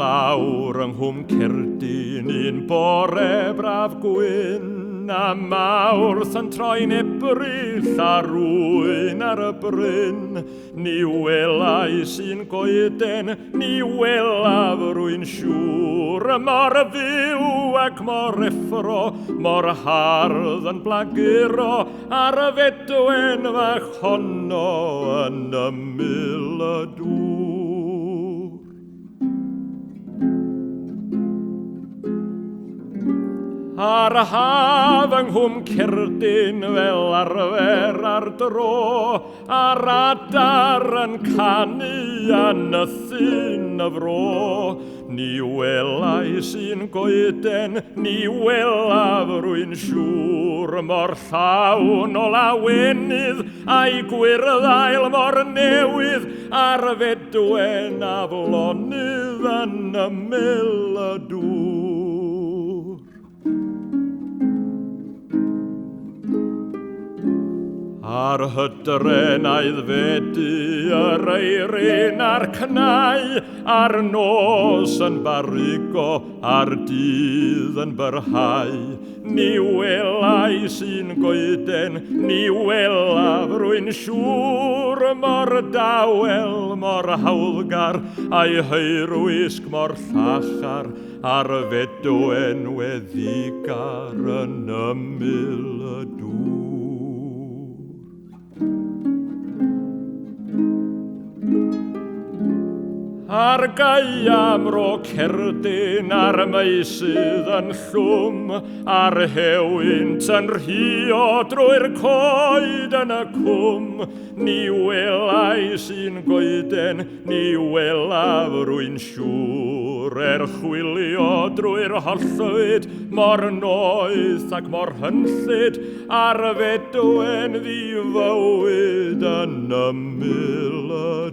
lawr yng Nghwm Cerdyn un bore braf gwyn, a mawrth yn troi'n ebryll a rwyn ar y bryn. Ni welai sy'n goeden, ni welaf rwy'n siŵr, mor fyw ac mor effro, mor hardd yn blaguro, ar y fedwen fach honno yn ymyl y dŵr. Ar haf yng Nghwm Cerdyn fel arfer ar dro, a'r adar yn canu a nythu'n y fro. Ni welai sy'n goeden, ni welaf rwy'n siŵr, mor llawn o lawenydd a'i gwirdail mor newydd, ar fedwen aflonydd yn ymyl y dŵr. Ar hydren aeddfedu yr eirin a'r cnau, a'r nos yn barigo, a'r dydd yn byrhau. Ni welai sy'n goeden, ni welaf rwy'n siŵr, mor dawel, mor hawddgar, a'i heirwisg mor llachar, ar fedwen weddigar yn ymyl y dŵr. Ar Gaiam ro Cerdyn, ar meisydd yn llwm, ar hewynt yn rhio drwy'r coed yn y cwm. Ni welai sy'n goeden, ni welaf rwy'n siŵr, chwilio drwy'r hollwyd, mor noeth ac mor hynllyd, ar fedwen ddifywyd yn ymyl y